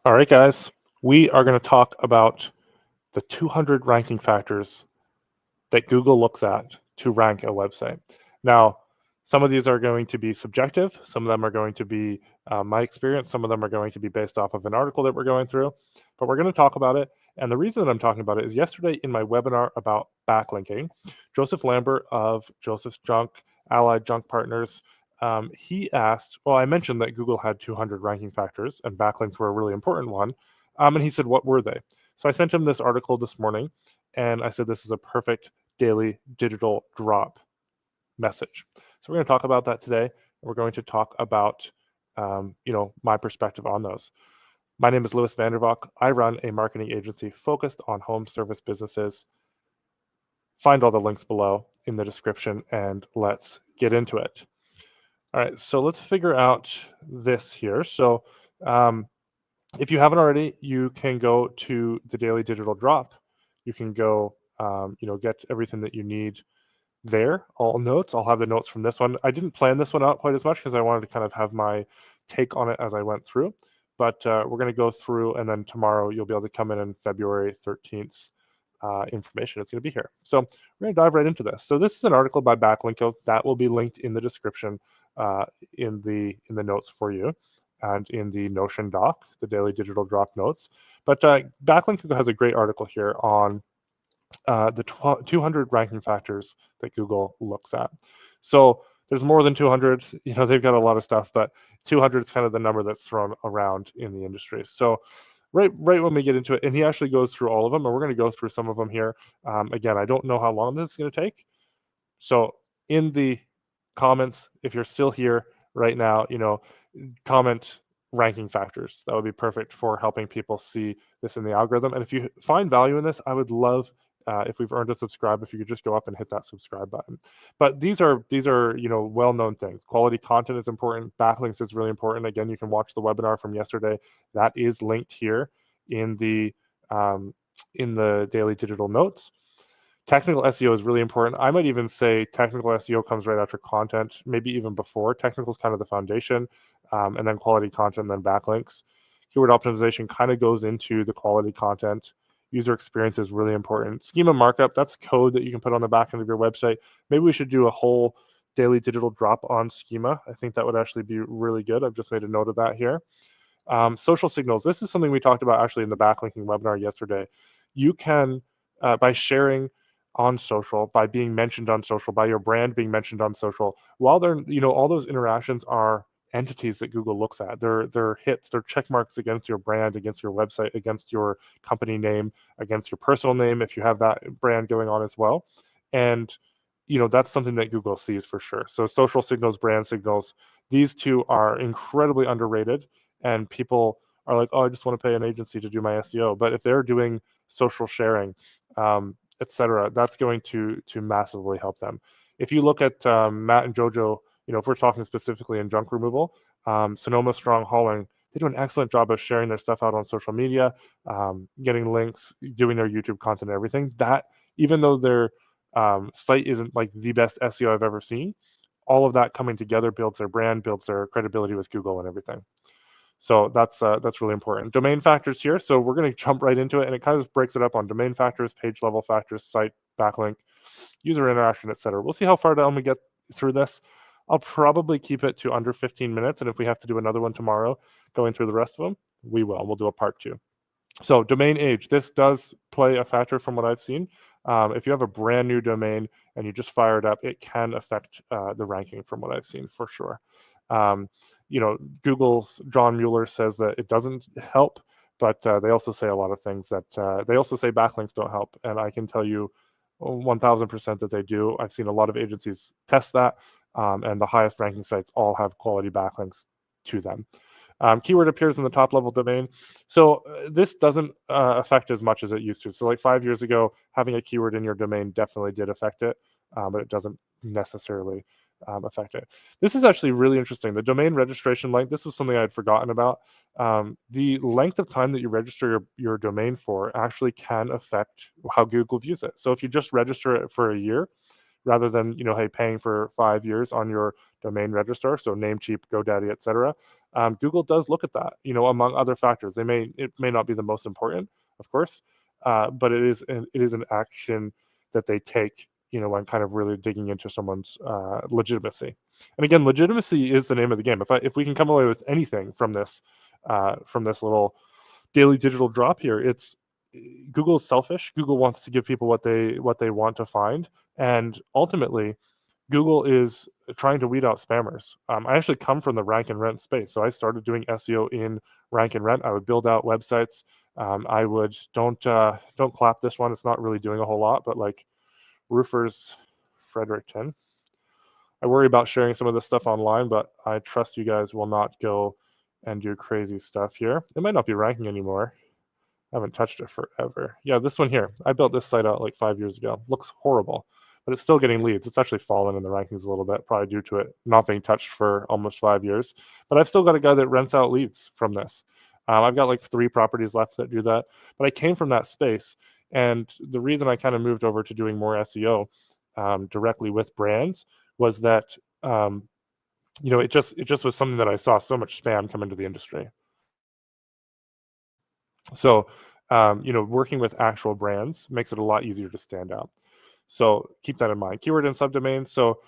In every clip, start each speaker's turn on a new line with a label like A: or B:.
A: All right, guys, we are going to talk about the 200 ranking factors that Google looks at to rank a website. Now, some of these are going to be subjective, some of them are going to be my experience, some of them are going to be based off of an article that we're going through, but we're going to talk about it. And the reason that I'm talking about it is yesterday in my webinar about backlinking, Joseph Lambert of Joseph's Junk, Allied Junk Partners, he asked, well, I mentioned that Google had 200 ranking factors and backlinks were a really important one. And he said, what were they? So I sent him this article this morning and I said, this is a perfect daily digital drop message. So we're going to talk about that today. And we're going to talk about, my perspective on those. My name is Louis Vandervalk. I run a marketing agency focused on home service businesses. Find all the links below in the description and let's get into it. All right, so let's figure out this here. So if you haven't already, you can go to the Daily Digital Drop. You can go, get everything that you need there, all notes. I'll have the notes from this one. I didn't plan this one out quite as much because I wanted to kind of have my take on it as I went through. But we're going to go through, and then tomorrow you'll be able to come in February 13th information. It's going to be here. So we're going to dive right into this. So this is an article by Backlinko that will be linked in the description in the notes for you and in the Notion doc, the Daily Digital Drop notes. But Backlinko has a great article here on the 200 ranking factors that Google looks at. So there's more than 200. They've got a lot of stuff, but 200 is kind of the number that's thrown around in the industry. So right when we get into it, and he actually goes through all of them, and we're going to go through some of them here. Again, I don't know how long this is going to take. So in the comments, if you're still here right now, comment ranking factors. That would be perfect for helping people see this in the algorithm. And if you find value in this, I would love if we've earned a subscribe, if you could just go up and hit that subscribe button. But these are well-known things. Quality content is important. Backlinks is really important. Again, you can watch the webinar from yesterday. That is linked here in the daily digital notes. Technical SEO is really important. I might even say technical SEO comes right after content, maybe even before. Technical is kind of the foundation, and then quality content, and then backlinks. Keyword optimization kind of goes into the quality content. User experience is really important. Schema markup, that's code that you can put on the back end of your website. Maybe we should do a whole daily digital drop on schema. I think that would actually be really good. I've just made a note of that here. Social signals. This is something we talked about actually in the backlinking webinar yesterday. You can, by sharing on social, by being mentioned on social, by your brand being mentioned on social, while they're, all those interactions are entities that Google looks at. They're hits, they're check marks against your brand, against your website, against your company name, against your personal name, if you have that brand going on as well. And that's something that Google sees for sure. So social signals, brand signals, these two are incredibly underrated, and people are like, oh, I just want to pay an agency to do my SEO. But if they're doing social sharing, etc., that's going to massively help them. If you look at Matt and Jojo, if we're talking specifically in junk removal, Sonoma Strong Hauling, they do an excellent job of sharing their stuff out on social media, getting links, doing their YouTube content, and everything. That, even though their site isn't like the best SEO I've ever seen, all of that coming together builds their brand, builds their credibility with Google and everything. So that's really important. Domain factors here. So we're going to jump right into it, and it kind of breaks it up on domain factors, page level factors, site backlink, user interaction, etc. We'll see how far down we get through this. I'll probably keep it to under 15 minutes, and if we have to do another one tomorrow, going through the rest of them, we will. We'll do a part 2. So domain age, this does play a factor from what I've seen. If you have a brand new domain and you just fire it up, it can affect the ranking from what I've seen for sure. Google's John Mueller says that it doesn't help, but they also say a lot of things that they also say backlinks don't help. And I can tell you 1000% that they do. I've seen a lot of agencies test that, and the highest ranking sites all have quality backlinks to them. Keyword appears in the top level domain. So this doesn't affect as much as it used to. So like 5 years ago, having a keyword in your domain definitely did affect it, but it doesn't necessarily affect it. This is actually really interesting. The domain registration length, this was something I had forgotten about. The length of time that you register your domain for actually can affect how Google views it. So if you just register it for a year, rather than paying for 5 years on your domain register, so Namecheap, GoDaddy, etc., Google does look at that, among other factors. It may not be the most important, of course, but it is an action that they take, when kind of really digging into someone's legitimacy. And again, legitimacy is the name of the game. If we can come away with anything from this little daily digital drop here, it's Google's selfish. Google wants to give people what they want to find, and ultimately, Google is trying to weed out spammers. I actually come from the rank and rent space, so I started doing SEO in rank and rent. I would build out websites. I would don't clap this one. It's not really doing a whole lot, but like roofers, Fredericton. I worry about sharing some of this stuff online, but I trust you guys will not go and do crazy stuff here. It might not be ranking anymore. I haven't touched it forever. Yeah, this one here. I built this site out like 5 years ago. Looks horrible, but it's still getting leads. It's actually fallen in the rankings a little bit, probably due to it not being touched for almost 5 years. But I've still got a guy that rents out leads from this. I've got like 3 properties left that do that. But I came from that space. And the reason I kind of moved over to doing more SEO directly with brands was that it just was something that I saw so much spam come into the industry. So, working with actual brands makes it a lot easier to stand out. So keep that in mind. Keyword and subdomain. So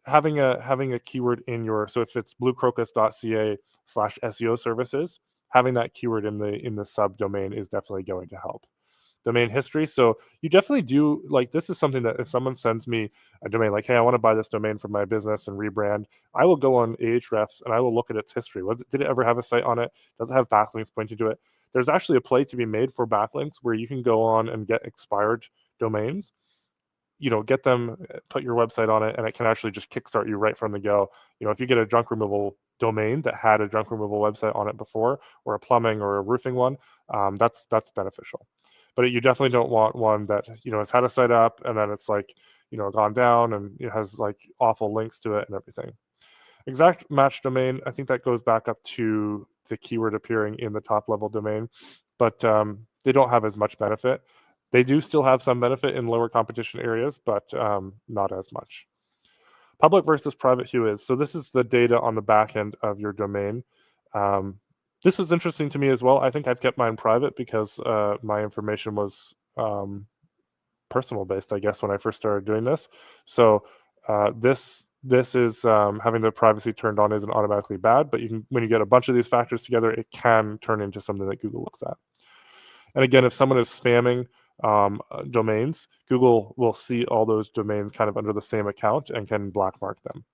A: having a keyword in your, so if it's bluecrocus.ca/SEO services, having that keyword in the subdomain is definitely going to help. Domain history. So you definitely do, like, this is something that if someone sends me a domain, like, hey, I want to buy this domain for my business and rebrand, I will go on Ahrefs and I will look at its history. Did it ever have a site on it? Does it have backlinks pointing to it? There's actually a play to be made for backlinks where you can go on and get expired domains, get them, put your website on it, and it can actually just kickstart you right from the go. If you get a junk removal domain that had a junk removal website on it before, or a plumbing or a roofing one, that's beneficial. But you definitely don't want one that has had a site up and then it's like gone down and it has like awful links to it and everything. Exact match domain, I think that goes back up to the keyword appearing in the top level domain, but they don't have as much benefit. They do still have some benefit in lower competition areas, but not as much. Public versus private who is. So this is the data on the back end of your domain. This was interesting to me as well. I think I've kept mine private because my information was personal based, I guess, when I first started doing this. So this is having the privacy turned on isn't automatically bad, but when you get a bunch of these factors together, it can turn into something that Google looks at. And again, if someone is spamming domains, Google will see all those domains kind of under the same account and can black mark them.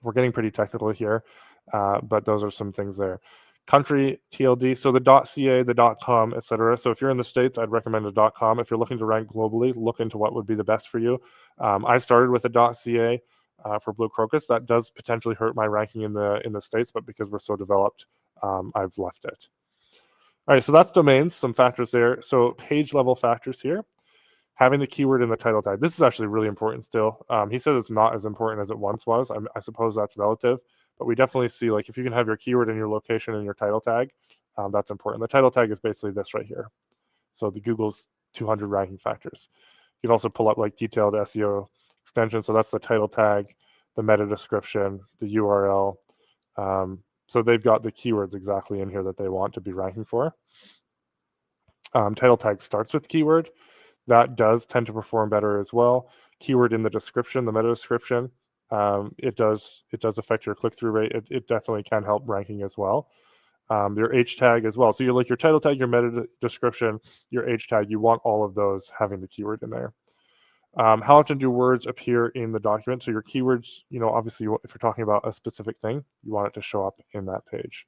A: We're getting pretty technical here, but those are some things there. Country, TLD, so the .ca, the .com, etc. So if you're in the States, I'd recommend a .com. If you're looking to rank globally, look into what would be the best for you. I started with a .ca for Blue Crocus. That does potentially hurt my ranking in the States, but because we're so developed, I've left it. All right, so that's domains, some factors there. So page level factors here. Having the keyword in the title tag. This is actually really important still. He says it's not as important as it once was. I suppose that's relative, but we definitely see, like, if you can have your keyword in your location and your title tag, that's important. The title tag is basically this right here. So the Google's 200 ranking factors. You can also pull up like detailed SEO extension. So that's the title tag, the meta description, the URL. So they've got the keywords exactly in here that they want to be ranking for. Title tag starts with keyword. That does tend to perform better as well. Keyword in the description, the meta description, it does affect your click-through rate. It definitely can help ranking as well. Your H tag as well. So you're like your title tag, your meta description, your H tag, you want all of those having the keyword in there. How often do words appear in the document? So your keywords, obviously if you're talking about a specific thing, you want it to show up in that page.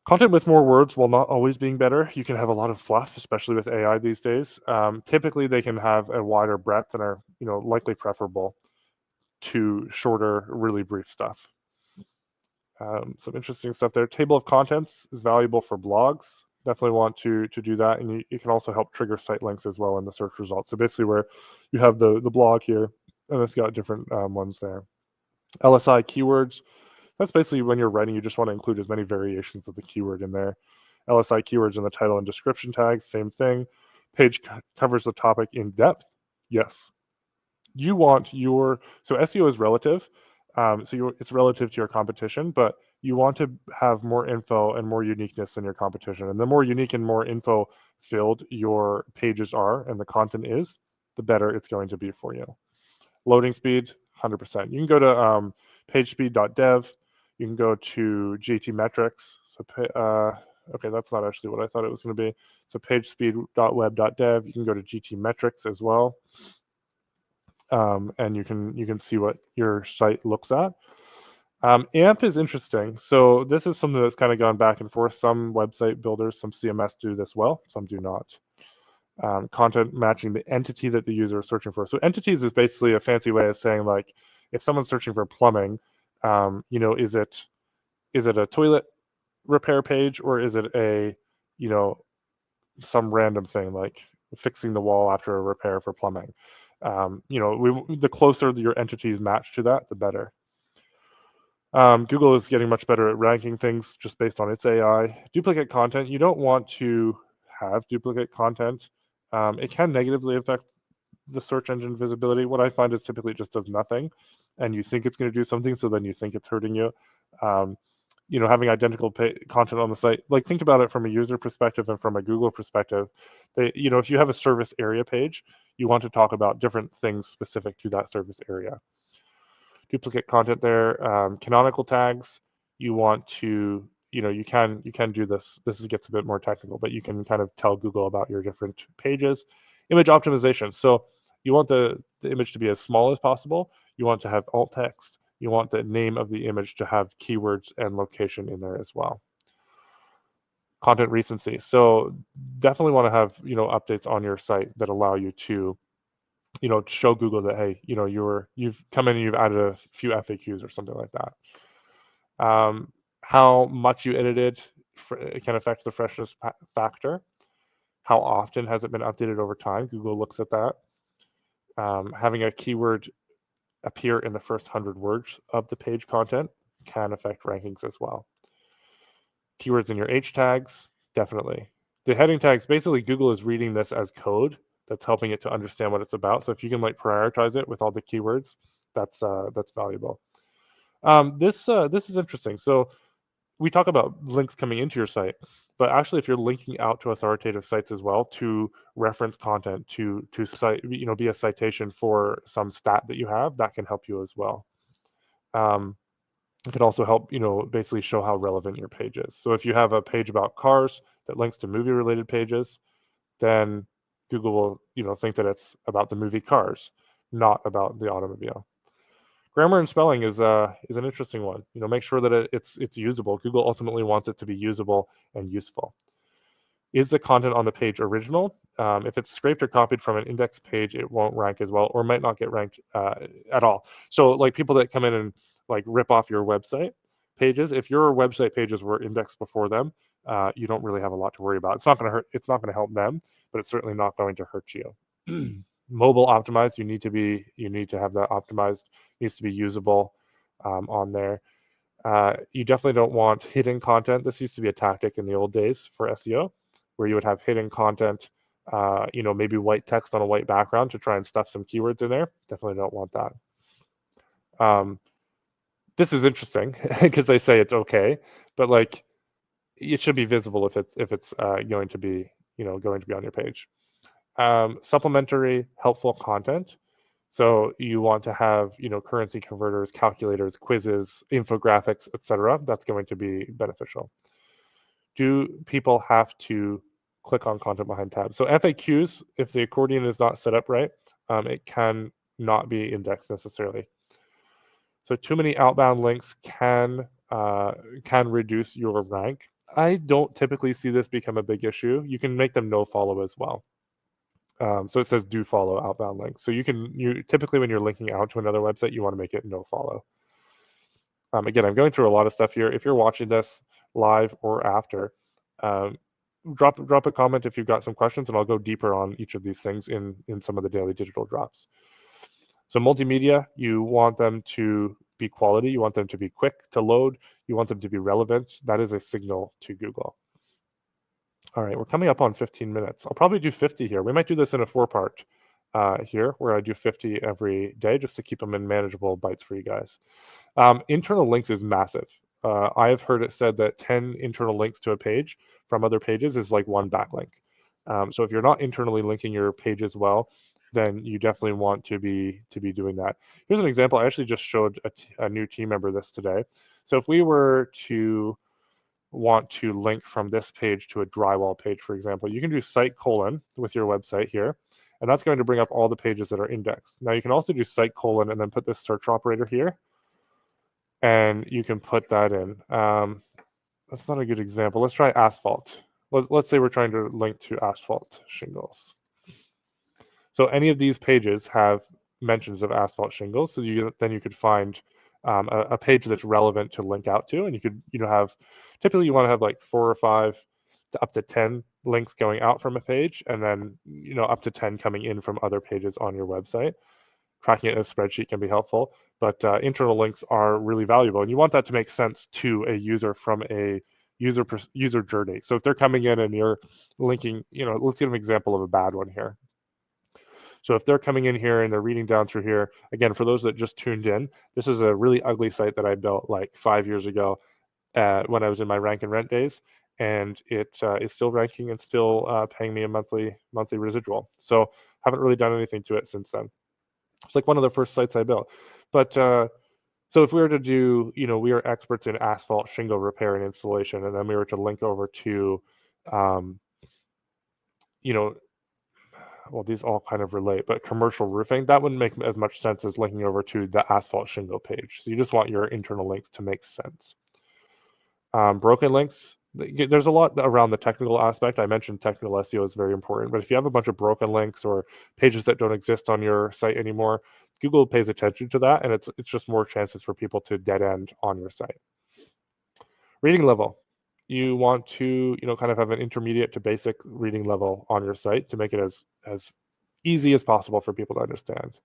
A: Content with more words, while not always being better, you can have a lot of fluff, especially with AI these days. Typically, they can have a wider breadth and are, likely preferable to shorter, really brief stuff. Some interesting stuff there. Table of contents is valuable for blogs. Definitely want to do that, and you can also help trigger site links as well in the search results. So basically, where you have the blog here, and it's got different ones there. LSI keywords. That's basically when you're writing, you just want to include as many variations of the keyword in there. LSI keywords in the title and description tags, same thing. Page covers the topic in depth. Yes. You want so SEO is relative. So it's relative to your competition, but you want to have more info and more uniqueness than your competition. And the more unique and more info filled your pages are and the content is, the better it's going to be for you. Loading speed, 100%. You can go to pagespeed.dev. You can go to GTmetrix. So, okay, that's not actually what I thought it was going to be. So pagespeed.web.dev. You can go to GTmetrix as well, and you can see what your site looks at. AMP is interesting. So this is something that's kind of gone back and forth. Some website builders, some CMS do this well, some do not. Content matching the entity that the user is searching for. So entities is basically a fancy way of saying, like, if someone's searching for plumbing, is it a toilet repair page, or is it a, some random thing like fixing the wall after a repair for plumbing? The closer your entities match to that, the better. Google is getting much better at ranking things just based on its AI. Duplicate content. You don't want to have duplicate content. It can negatively affect the search engine visibility. What I find is typically it just does nothing, and you think it's going to do something, so then you think it's hurting you. Having identical content on the site, like, think about it from a user perspective and from a Google perspective. If you have a service area page, you want to talk about different things specific to that service area. Duplicate content there. Canonical tags, you want to, you can do this. This gets a bit more technical, but you can kind of tell Google about your different pages. Image optimization. So you want the image to be as small as possible. You want to have alt text. You want the name of the image to have keywords and location in there as well. Content recency. So definitely want to have, updates on your site that allow you to, show Google that, hey, you've come in and you've added a few FAQs or something like that. How much you edited can affect the freshness factor. How often has it been updated over time? Google looks at that. Having a keyword appear in the first 100 words of the page content can affect rankings as well. Keywords in your H tags, definitely. The heading tags, basically Google is reading this as code that's helping it to understand what it's about. So if you can prioritize it with all the keywords, that's valuable. This is interesting. So we talk about links coming into your site, but actually if you're linking out to authoritative sites as well to reference content, to cite, be a citation for some stat that you have, that can help you as well. It can also help, basically show how relevant your page is. So if you have a page about cars that links to movie related pages, then Google will, think that it's about the movie Cars, not about the automobile. Grammar and spelling is an interesting one. Make sure that it's usable. Google ultimately wants it to be usable and useful. Is the content on the page original? If it's scraped or copied from an index page, it won't rank as well, or might not get ranked at all. So like people that come in and like rip off your website pages, if your website pages were indexed before them, you don't really have a lot to worry about. It's not going to hurt. It's not going to help them, but it's certainly not going to hurt you. Mobile optimized, you need to have that optimized. It needs to be usable on there. You definitely don't want hidden content. This used to be a tactic in the old days for SEO, where you would have hidden content, maybe white text on a white background to try and stuff some keywords in there. Definitely don't want that. This is interesting because they say it's okay, but like it should be visible if it's going to be on your page. Supplementary helpful content. So you want to have, currency converters, calculators, quizzes, infographics, etc. That's going to be beneficial. Do people have to click on content behind tabs? So FAQs, if the accordion is not set up right, it can not be indexed necessarily. So too many outbound links can reduce your rank. I don't typically see this become a big issue. You can make them no follow as well. So it says do follow outbound links. So you typically when you're linking out to another website, you want to make it no follow. Again, I'm going through a lot of stuff here. If you're watching this live or after, drop a comment if you've got some questions, and I'll go deeper on each of these things in some of the daily digital drops. So multimedia, you want them to be quality. You want them to be quick to load. You want them to be relevant. That is a signal to Google. All right, we're coming up on 15 minutes. I'll probably do 50 here. We might do this in a 4-part here, where I do 50 every day just to keep them in manageable bites for you guys. Internal links is massive. I have heard it said that 10 internal links to a page from other pages is like one backlink. So if you're not internally linking your pages well, then you definitely want to be doing that. Here's an example. I actually just showed a new team member this today. So if we were to want to link from this page to a drywall page, for example, you can do site colon with your website here, and that's going to bring up all the pages that are indexed. Now you can also do site colon and then put this search operator here, and you can put that in. That's not a good example. Let's try asphalt. Let's say we're trying to link to asphalt shingles. So any of these pages have mentions of asphalt shingles. So then you could find a page that's relevant to link out to, and you could have, typically you want to have like 4 or 5 to up to 10 links going out from a page, and then up to 10 coming in from other pages on your website. Tracking it in a spreadsheet can be helpful, but internal links are really valuable, and you want that to make sense to a user from a user journey. So if they're coming in and you're linking, let's give an example of a bad one here. So if they're coming in here and they're reading down through here, again, for those that just tuned in, this is a really ugly site that I built like 5 years ago when I was in my rank and rent days, and it is still ranking and still paying me a monthly residual. So haven't really done anything to it since then. It's like one of the first sites I built. But so if we were to do, we are experts in asphalt shingle repair and installation, and then we were to link over to, well, these all kind of relate, but commercial roofing, that wouldn't make as much sense as linking over to the asphalt shingle page. So you just want your internal links to make sense. Broken links, there's a lot around the technical aspect. I mentioned technical SEO is very important, but if you have a bunch of broken links or pages that don't exist on your site anymore, Google pays attention to that, and it's just more chances for people to dead end on your site. Reading level. You want to, kind of have an intermediate to basic reading level on your site to make it as easy as possible for people to understand.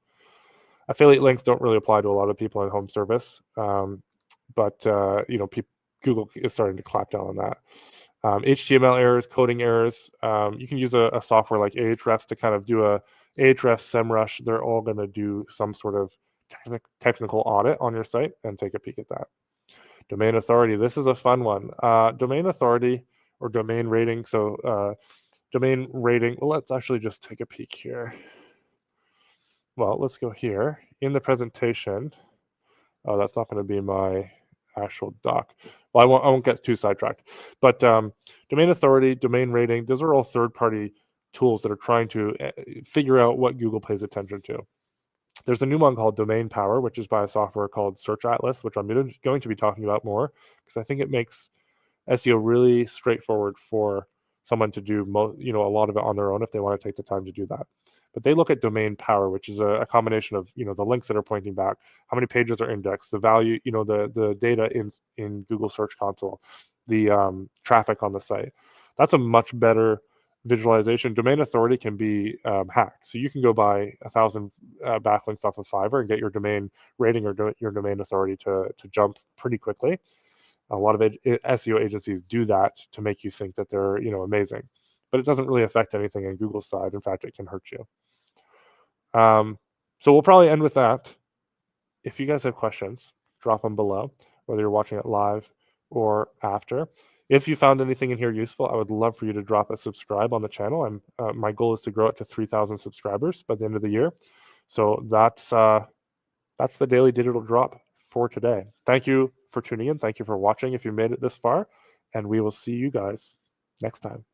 A: Affiliate links don't really apply to a lot of people in home service, but Google is starting to clap down on that. HTML errors, coding errors. You can use a software like Ahrefs to kind of do a Ahrefs, SEMrush. They're all going to do some sort of technical audit on your site and take a peek at that. Domain authority. This is a fun one. Domain authority or domain rating. So domain rating. Well, let's actually just take a peek here. Well, let's go here in the presentation. Oh, that's not going to be my actual doc. Well, I won't get too sidetracked. But domain authority, domain rating, those are all third-party tools that are trying to figure out what Google pays attention to. There's a new one called Domain Power, which is by a software called Search Atlas, which I'm going to be talking about more because I think it makes SEO really straightforward for someone to do a lot of it on their own if they want to take the time to do that. But they look at domain power, which is a combination of the links that are pointing back, how many pages are indexed, the value, the data in Google Search Console, the traffic on the site. That's a much better visualization. Domain authority can be hacked, so you can go buy 1,000 backlinks off of Fiverr and get your domain rating or your domain authority to jump pretty quickly. A lot of SEO agencies do that to make you think that they're amazing, but it doesn't really affect anything on Google's side. In fact, it can hurt you. So we'll probably end with that. If you guys have questions, drop them below, whether you're watching it live or after. If you found anything in here useful, I would love for you to drop a subscribe on the channel. My goal is to grow it to 3,000 subscribers by the end of the year. So that's the Daily Digital Drop for today. Thank you for tuning in. Thank you for watching if you made it this far, and we will see you guys next time.